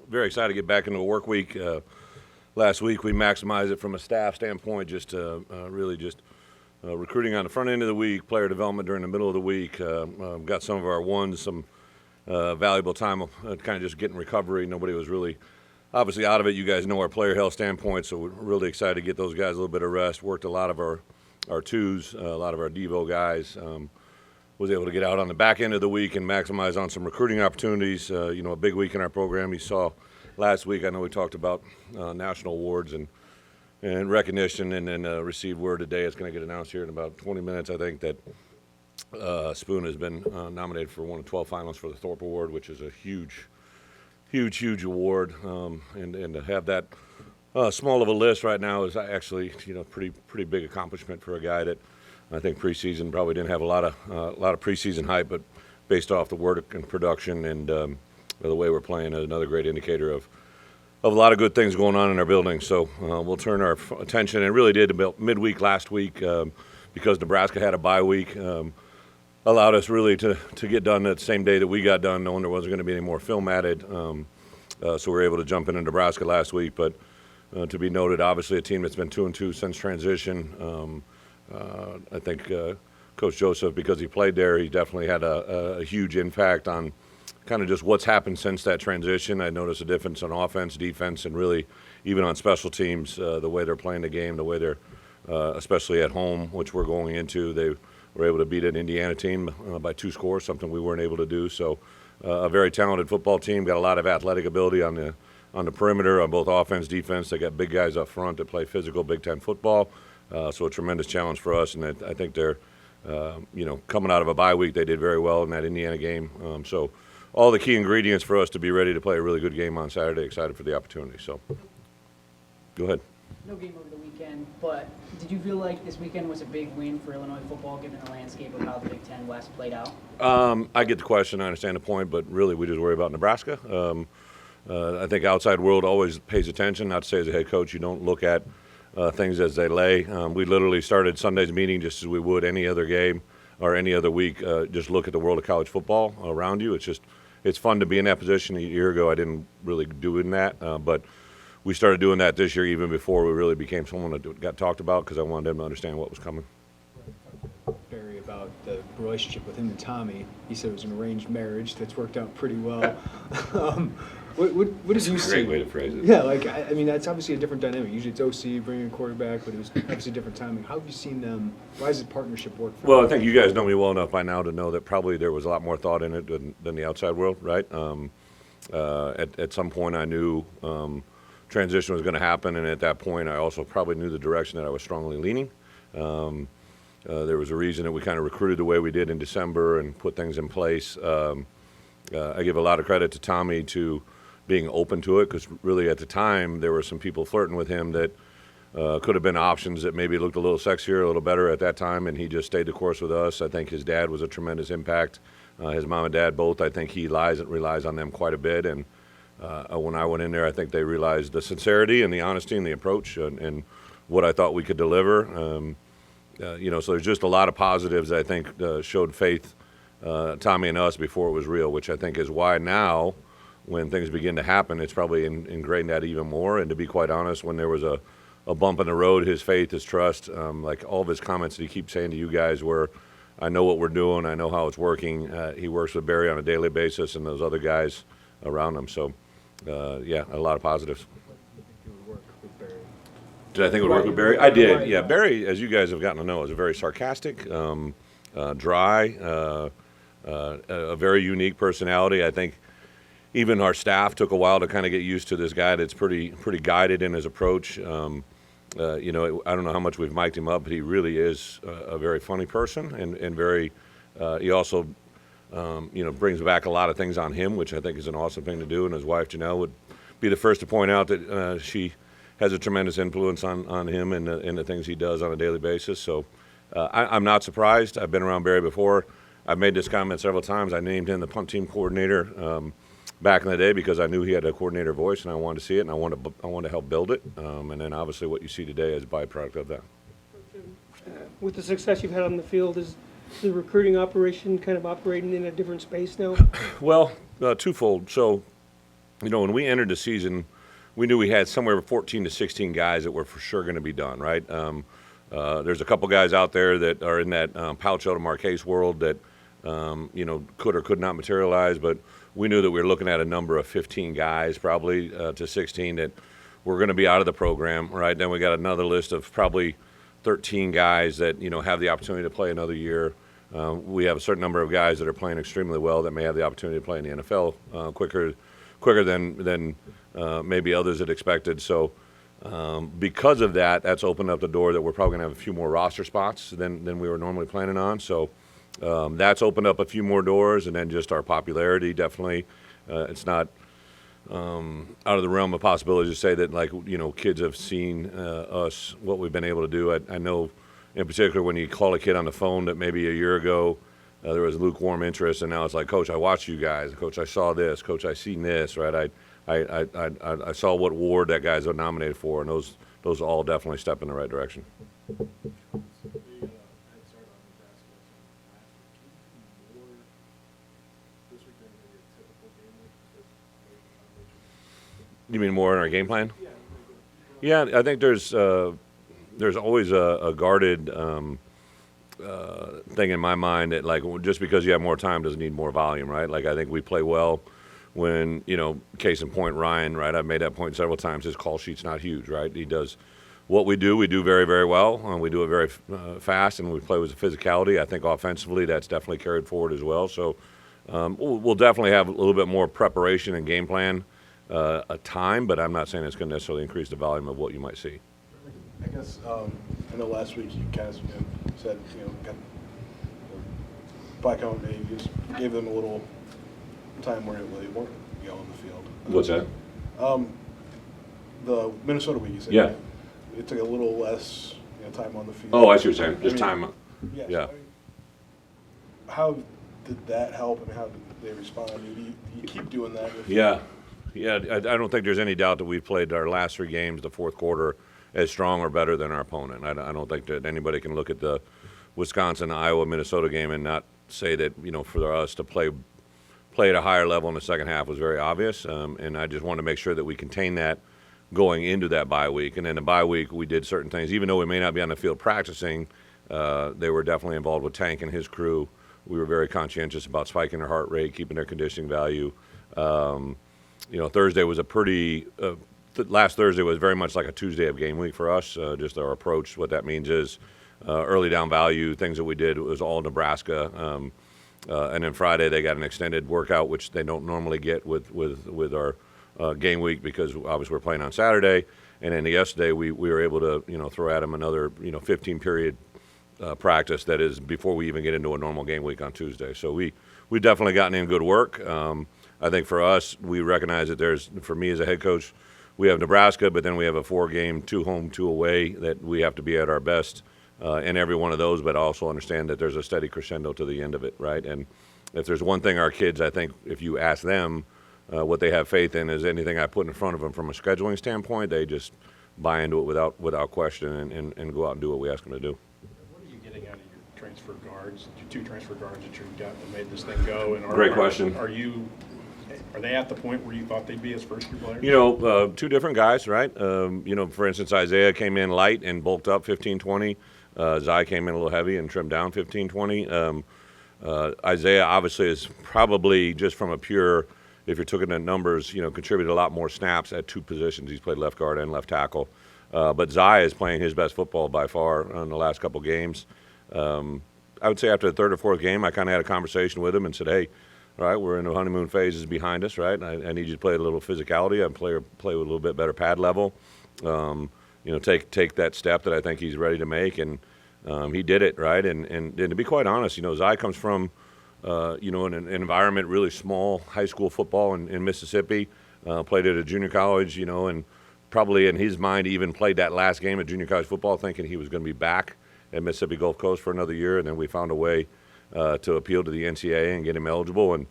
very excited to get back into a work week. Last week we maximized it from a staff standpoint, just really just recruiting on the front end of the week, player development during the middle of the week. Got some of our ones, some valuable time kind of just getting recovery. Nobody was really obviously out of it. You guys know our player health standpoint, so we're really excited to get those guys a little bit of rest. Worked a lot of our twos, a lot of our Devo guys. Was able to get out on the back end of the week and maximize on some recruiting opportunities. A big week in our program. You saw last week, I know we talked about national awards and recognition, and then received word today. It's going to get announced here in about 20 minutes, I think, that Spoon has been nominated for one of 12 finalists for the Thorpe Award, which is a huge award. And to have that small of a list right now is actually, pretty big accomplishment for a guy that I think preseason probably didn't have a lot of preseason hype, but based off the work and production and the way we're playing, is another great indicator of a lot of good things going on in our building. So we'll turn our attention, and really did about midweek last week because Nebraska had a bye week. Allowed us really to get done that same day that we got done, knowing there wasn't going to be any more film added. So we were able to jump into Nebraska last week. But to be noted, obviously a team that's been 2-2 since transition. I think Coach Joseph, because he played there, he definitely had a huge impact on kind of just what's happened since that transition. I noticed a difference on offense, defense, and really even on special teams, the way they're playing the game, the way they're, especially at home, which we're going into. They were able to beat an Indiana team by 2 scores, something we weren't able to do. So a very talented football team, got a lot of athletic ability on the perimeter, on both offense, defense. They got big guys up front that play physical Big Ten football. So a tremendous challenge for us, and I think they're, coming out of a bye week, they did very well in that Indiana game. So all the key ingredients for us to be ready to play a really good game on Saturday. Excited for the opportunity. So go ahead. No game over the weekend, but did you feel like this weekend was a big win for Illinois football, given the landscape of how the Big Ten West played out? I get the question. I understand the point, but really we just worry about Nebraska. I think outside world always pays attention. Not to say as a head coach you don't look at things as they lay. We literally started Sunday's meeting just as we would any other game or any other week. Just look at the world of college football around you. It's fun to be in that position. A year ago I didn't really do in that, but we started doing that this year even before we really became someone that got talked about, because I wanted them to understand what was coming. Barry, about the relationship with him and Tommy. He said it was an arranged marriage that's worked out pretty well. What did you see? Great way to phrase it. Yeah, I mean, that's obviously a different dynamic. Usually it's OC bringing a quarterback, but it was obviously different timing. How have you seen them? Why does the partnership work for Well, them? I think you guys know me well enough by now to know that probably there was a lot more thought in it than the outside world, right? At some point I knew transition was going to happen, and at that point I also probably knew the direction that I was strongly leaning. There was a reason that we kind of recruited the way we did in December and put things in place. I give a lot of credit to Tommy to being open to it, because really at the time there were some people flirting with him that could have been options that maybe looked a little sexier, a little better at that time, and he just stayed the course with us. I think his dad was a tremendous impact. His mom and dad both, I think he relies on them quite a bit, and when I went in there, I think they realized the sincerity and the honesty and the approach and what I thought we could deliver. So there's just a lot of positives that I think showed faith, Tommy and us, before it was real, which I think is why now, when things begin to happen, it's probably ingrained that even more. And to be quite honest, when there was a bump in the road, his faith, his trust, like all of his comments that he keeps saying to you guys were, I know what we're doing, I know how it's working. He works with Barry on a daily basis and those other guys around him. So, a lot of positives. Did I think it would work with Barry? I did, yeah. Barry, as you guys have gotten to know, is a very sarcastic, dry, a very unique personality. I think even our staff took a while to kind of get used to this guy that's pretty guided in his approach. I don't know how much we've mic'd him up, but he really is a very funny person, and very. He also, brings back a lot of things on him, which I think is an awesome thing to do. And his wife Janelle would be the first to point out that she has a tremendous influence on him and the things he does on a daily basis. So I'm not surprised. I've been around Barry before. I've made this comment several times. I named him the punt team coordinator back in the day because I knew he had a coordinator voice, and I wanted to see it, and I wanted to help build it. And then obviously what you see today is a byproduct of that. With the success you've had on the field, is the recruiting operation kind of operating in a different space now? Well, twofold. So when we entered the season, we knew we had somewhere 14 to 16 guys that were for sure going to be done, right? There's a couple guys out there that are in that Pouch to Marquez world that, could or could not materialize, but we knew that we were looking at a number of 15 guys, probably to 16, that were going to be out of the program, right? Then we got another list of probably 13 guys that, have the opportunity to play another year. We have a certain number of guys that are playing extremely well that may have the opportunity to play in the NFL quicker than maybe others had expected. So because of that, that's opened up the door that we're probably going to have a few more roster spots than we were normally planning on. So that's opened up a few more doors, and then just our popularity, definitely. It's not out of the realm of possibility to say that, kids have seen us, what we've been able to do. I know in particular when you call a kid on the phone that maybe a year ago there was lukewarm interest, and now it's like, Coach, I watched you guys. Coach, I saw this. Coach, I seen this, right? I saw what award that guys are nominated for, and those all definitely step in the right direction. You mean more in our game plan? Yeah, I think there's always a guarded thing in my mind that, just because you have more time doesn't need more volume, right? I think we play well when, case in point, Ryan, right? I've made that point several times. His call sheet's not huge, right? He does what we do very, very well. We do it very fast, and we play with physicality. I think offensively that's definitely carried forward as well. So we'll definitely have a little bit more preparation and game plan a time, but I'm not saying it's going to necessarily increase the volume of what you might see. I guess I know last week you guys said got by count maybe just gave them a little time where they weren't on the field. What's that? The Minnesota week you said. Yeah. It took a little less time on the field. Oh, I see what you're saying. Just time. Yeah. Yeah. So, how did that help, and how did they respond? Do you keep doing that? Yeah. I don't think there's any doubt that we played our last three games, the fourth quarter, as strong or better than our opponent. I don't think that anybody can look at the Wisconsin, Iowa, Minnesota game and not say that, for us to play at a higher level in the second half was very obvious. And I just wanted to make sure that we contain that going into that bye week. And then the bye week, we did certain things. Even though we may not be on the field practicing, they were definitely involved with Tank and his crew. We were very conscientious about spiking their heart rate, keeping their conditioning value. Thursday was last Thursday was very much like a Tuesday of game week for us. Just our approach. What that means is early down value, things that we did was all Nebraska. And then Friday they got an extended workout, which they don't normally get with our game week because obviously we're playing on Saturday. And then yesterday we were able to throw at them another 15 period practice that is before we even get into a normal game week on Tuesday. So we definitely gotten in good work. I think for us, we recognize that for me as a head coach, we have Nebraska, but then we have a 4-game, 2 home, 2 away that we have to be at our best in every one of those, but also understand that there's a steady crescendo to the end of it, right? And if there's one thing our kids, I think, if you ask them what they have faith in is anything I put in front of them from a scheduling standpoint, they just buy into it without question and go out and do what we ask them to do. What are you getting out of your transfer guards, your 2 transfer guards that you've got that made this thing go? And Great question. Are they at the point where you thought they'd be as first-year players? 2 different guys, right? For instance, Isaiah came in light and bulked up 15-20. Zai came in a little heavy and trimmed down 15-20. Isaiah obviously is probably just from a pure, if you're looking at numbers, contributed a lot more snaps at 2 positions. He's played left guard and left tackle. But Zai is playing his best football by far in the last couple games. I would say after the 3rd or 4th game, I kind of had a conversation with him and said, hey, all right, we're in the honeymoon phase is behind us, right? I need you to play a little physicality. I play with a little bit better pad level. Take that step that I think he's ready to make, and he did it, right? And to be quite honest, Zai comes from, an environment really small, high school football in Mississippi. Played at a junior college, and probably in his mind even played that last game of junior college football thinking he was going to be back at Mississippi Gulf Coast for another year, and then we found a way to appeal to the NCAA and get him eligible. And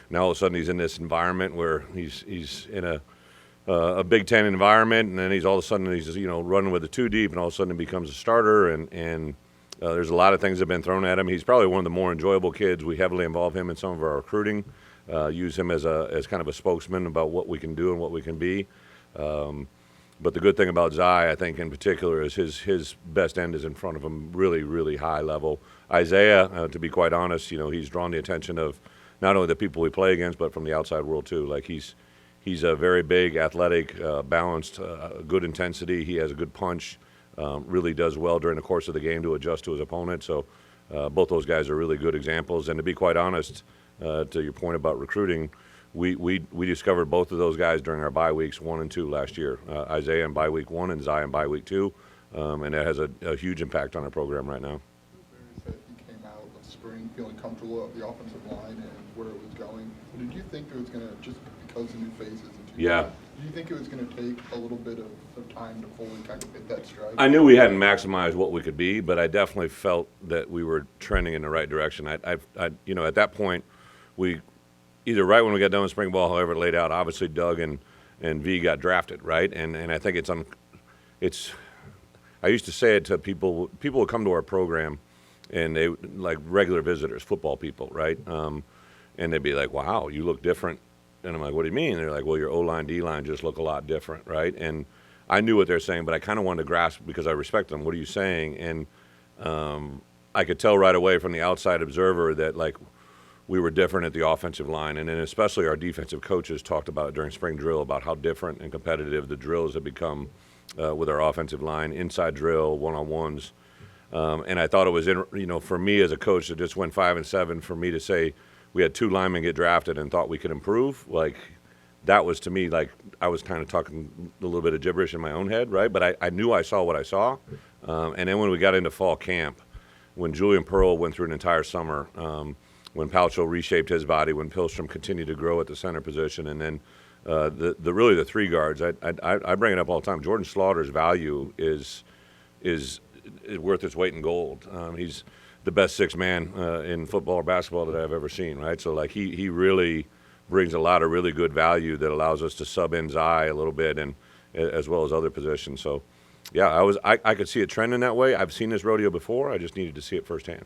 now all of a sudden he's in this environment where he's in a Big Ten environment, and then he's running with the 2 deep, and all of a sudden he becomes a starter. And there's a lot of things that have been thrown at him. He's probably one of the more enjoyable kids. We heavily involve him in some of our recruiting. use him as kind of a spokesman about what we can do and what we can be. But the good thing about Zai, I think in particular, is his best end is in front of him, really, really high level. Isaiah, to be quite honest, he's drawn the attention of not only the people we play against, but from the outside world too. Like he's a very big, athletic, balanced, good intensity. He has a good punch. Really does well during the course of the game to adjust to his opponent. So both those guys are really good examples. And to be quite honest, to your point about recruiting, we discovered both of those guys during our bye weeks 1 and 2 last year. Isaiah in bye week 1 and Zai in bye week 2, and that has a huge impact on our program right now. Said he came out of spring feeling comfortable with the offensive line and where it was going. Did you think it was going to, just because of new faces and Yeah. did you think it was going to take a little bit of time to fully kind of hit that stride? I knew we hadn't maximized what we could be, but I definitely felt that we were trending in the right direction. I at that point, we either right when we got done with spring ball, however it laid out, obviously Doug and V got drafted, right? And I think it's I used to say it to people would come to our program and they like regular visitors, football people, right? And they'd be like, "Wow, you look different." And I'm like, "What do you mean?" And they're like, "Well, your O-line, D-line just look a lot different, right?" And I knew what they're saying, but I kind of wanted to grasp because I respect them. What are you saying? And I could tell right away from the outside observer that like we were different at the offensive line, and then especially our defensive coaches talked about it during spring drill about how different and competitive the drills have become with our offensive line, inside drill, one-on-ones. And I thought it was, for me as a coach that just went 5 and 7, for me to say we had 2 linemen get drafted and thought we could improve, like that was to me like I was kind of talking a little bit of gibberish in my own head, right? But I knew I saw what I saw. And then when we got into fall camp, when Julian Pearl went through an entire summer, when Palcho reshaped his body, when Pilstrom continued to grow at the center position, and then really the 3 guards. I bring it up all the time. Jordan Slaughter's value is worth its weight in gold. He's the best 6 man in football or basketball that I've ever seen, right? So like he really brings a lot of really good value that allows us to sub in Zai a little bit, and as well as other positions. So yeah, I could see it trending that way. I've seen this rodeo before. I just needed to see it firsthand.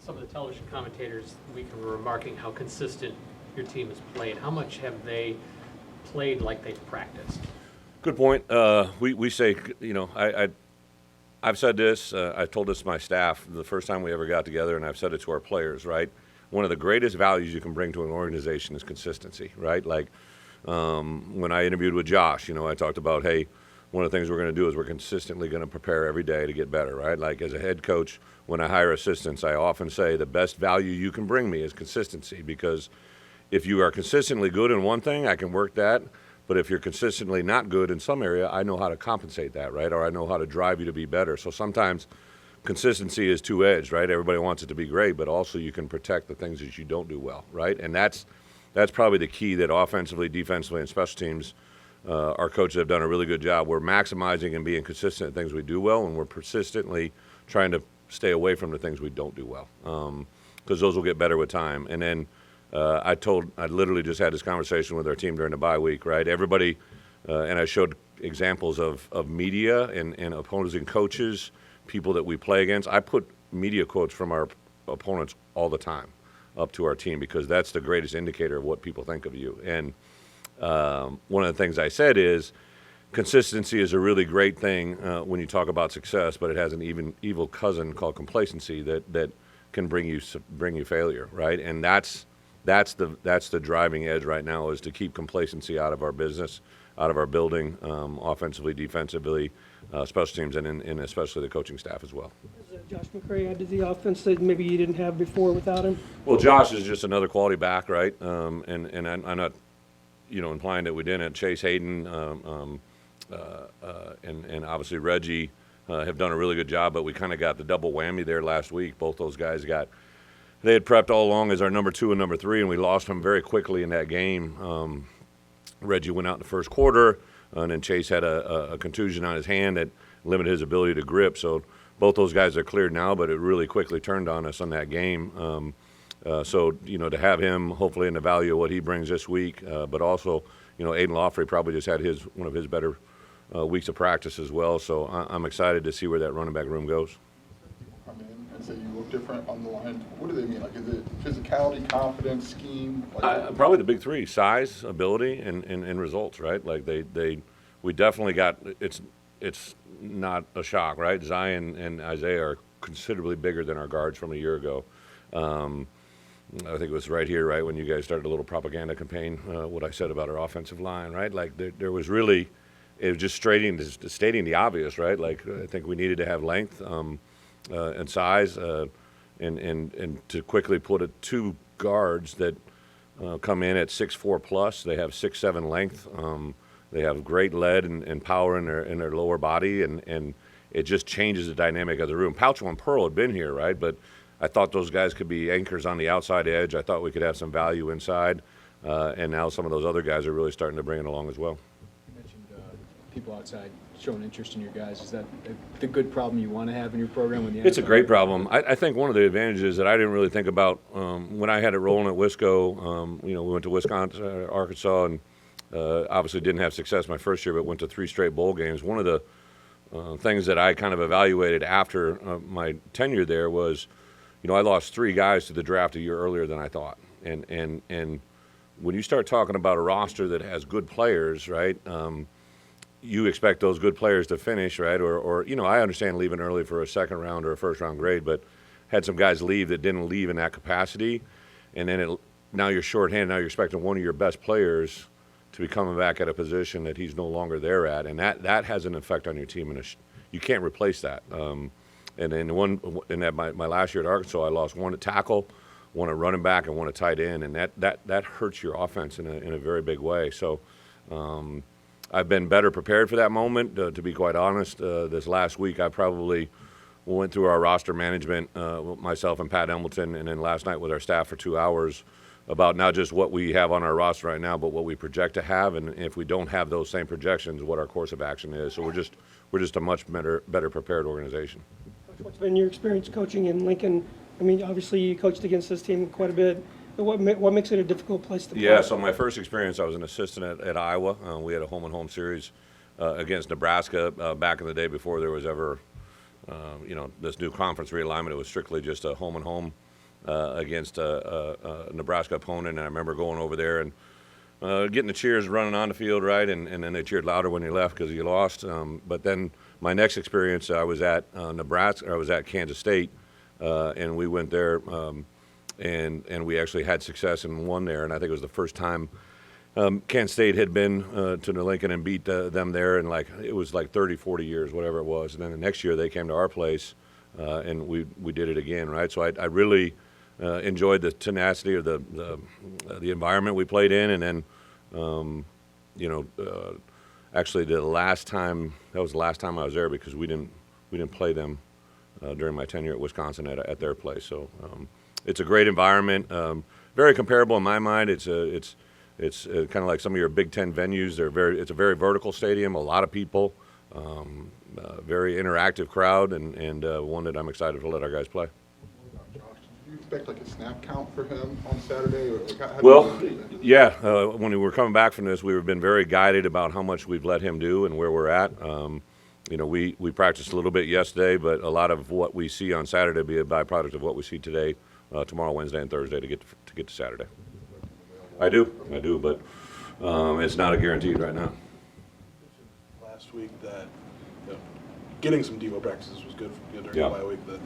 Some of the television commentators the week were remarking how consistent your team has played. How much have they played like they've practiced? Good point. We say, I've said this, I told this to my staff the first time we ever got together, and I've said it to our players, right? One of the greatest values you can bring to an organization is consistency, right? Like when I interviewed with Josh, I talked about, hey, one of the things we're going to do is we're consistently going to prepare every day to get better, right? Like as a head coach, when I hire assistants, I often say the best value you can bring me is consistency, because if you are consistently good in one thing, I can work that. But if you're consistently not good in some area, I know how to compensate that, right? Or I know how to drive you to be better. So sometimes consistency is two-edged, right? Everybody wants it to be great, but also you can protect the things that you don't do well, right? And that's probably the key that offensively, defensively, and special teams, our coaches have done a really good job. We're maximizing and being consistent at things we do well, and we're persistently trying to stay away from the things we don't do well, because those will get better with time. And then I literally just had this conversation with our team during the bye week, right? Everybody, and I showed examples of media and opposing coaches, people that we play against. I put media quotes from our opponents all the time up to our team, because that's the greatest indicator of what people think of you. And one of the things I said is consistency is a really great thing when you talk about success, but it has an evil cousin called complacency that can bring you failure, right? And that's the driving edge right now, is to keep complacency out of our business, out of our building, offensively, defensively, special teams, and especially the coaching staff as well. Has Josh McCray added the offense that maybe you didn't have before without him? Well, Josh is just another quality back, right? And I'm not, implying that we didn't. Chase Hayden and obviously Reggie have done a really good job, but we kind of got the double whammy there last week. Both those guys they had prepped all along as our number 2 and number 3, and we lost them very quickly in that game. Reggie went out in the first quarter, and then Chase had a contusion on his hand that limited his ability to grip. So both those guys are cleared now, but it really quickly turned on us on that game. So to have him hopefully in the value of what he brings this week, but also, Aiden Lawfrey probably just had one of his better weeks of practice as well. So I'm excited to see where that running back room goes. Come in, and say you look different on the line? What do they mean? Like, is it physicality, confidence, scheme? Like, Probably the big three: size, ability, and results. Right? Like we definitely got. It's not a shock, right? Zion and Isaiah are considerably bigger than our guards from a year ago. I think it was right here, right, when you guys started a little propaganda campaign, what I said about our offensive line, right? Like there was really, it was just stating the obvious, right? Like I think we needed to have length and size and to quickly put two guards that come in at 6'4" plus. They have 6'7" length. They have great lead and power in their lower body, and it just changes the dynamic of the room. Pouchel and Pearl had been here, right? But I thought those guys could be anchors on the outside edge. I thought we could have some value inside, and now some of those other guys are really starting to bring it along as well. You mentioned people outside showing interest in your guys. Is that the good problem you want to have in your program? It's a great problem. I think one of the advantages that I didn't really think about when I had it rolling at Wisco, we went to Wisconsin, Arkansas, and obviously didn't have success my first year, but went to 3 straight bowl games. One of the things that I kind of evaluated after my tenure there was, I lost 3 guys to the draft a year earlier than I thought. And when you start talking about a roster that has good players, right, you expect those good players to finish, right? Or I understand leaving early for a second round or a first round grade, but had some guys leave that didn't leave in that capacity. And then now you're shorthanded. Now you're expecting one of your best players to be coming back at a position that he's no longer there at. And that has an effect on your team. And you can't replace that. And then my last year at Arkansas, I lost 1 at tackle, 1 at running back, and 1 at tight end, and that hurts your offense in a very big way. So I've been better prepared for that moment. To be quite honest, this last week I probably went through our roster management, myself and Pat Embleton, and then last night with our staff for 2 hours about not just what we have on our roster right now, but what we project to have, and if we don't have those same projections, what our course of action is. So we're just a much better prepared organization. What's been your experience coaching in Lincoln? I mean, obviously you coached against this team quite a bit. What makes it a difficult place to play? Yeah, so my first experience, I was an assistant at Iowa. We had a home-and-home series against Nebraska back in the day before there was ever, this new conference realignment. It was strictly just a home-and-home against a Nebraska opponent. And I remember going over there and getting the cheers running on the field, right? And then they cheered louder when you left because you lost. But then my next experience, I was at Nebraska. I was at Kansas State, and we went there, and we actually had success and won there. And I think it was the first time Kansas State had been to New Lincoln and beat them there, and it was like 30, 40 years, whatever it was. And then the next year they came to our place, and we did it again, right? So I really enjoyed the tenacity of the environment we played in, and then actually that was the last time I was there because we didn't play them during my tenure at Wisconsin at their place. So it's a great environment, very comparable in my mind. It's kind of like some of your Big Ten venues. It's a very vertical stadium, a lot of people, very interactive crowd, and one that I'm excited to let our guys play. Do you expect like a snap count for him on Saturday? Or like how Well, yeah. When we were coming back from this, we've been very guided about how much we've let him do and where we're at. We practiced a little bit yesterday, but a lot of what we see on Saturday will be a byproduct of what we see today, tomorrow, Wednesday, and Thursday to get to Saturday. I do, but it's not a guaranteed right now. Last week that getting some Devo practices was good during the bye week. That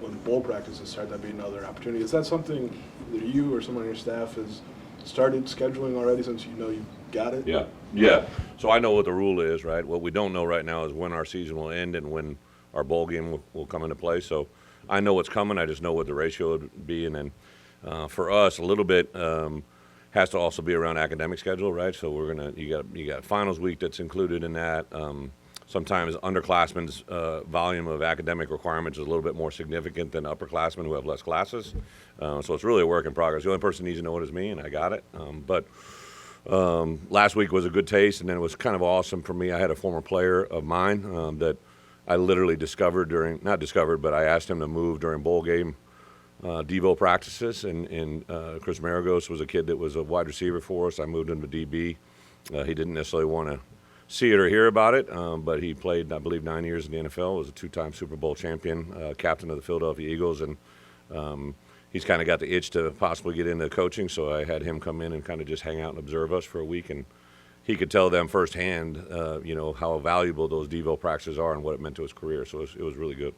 when bowl practices start, that'd be another opportunity. Is that something that you or someone on your staff has started scheduling already since you got it? Yeah. So I know what the rule is, right? What we don't know right now is when our season will end and when our bowl game will come into play. So I know what's coming. I just know what the ratio would be, and then for us, a little bit has to also be around academic schedule, right? So you got finals week that's included in that. Sometimes underclassmen's volume of academic requirements is a little bit more significant than upperclassmen who have less classes. So it's really a work in progress. The only person who needs to know it is me, and I got it. But last week was a good taste, and then it was kind of awesome for me. I had a former player of mine that I literally but I asked him to move during bowl game Devo practices, and Chris Maragos was a kid that was a wide receiver for us. I moved him to DB. He didn't necessarily want to see it or hear about it, but he played, I believe, 9 years in the NFL, was a 2-time Super Bowl champion, captain of the Philadelphia Eagles, and he's kind of got the itch to possibly get into coaching, so I had him come in and kind of just hang out and observe us for a week, and he could tell them firsthand, how valuable those Devo practices are and what it meant to his career, so it was really good.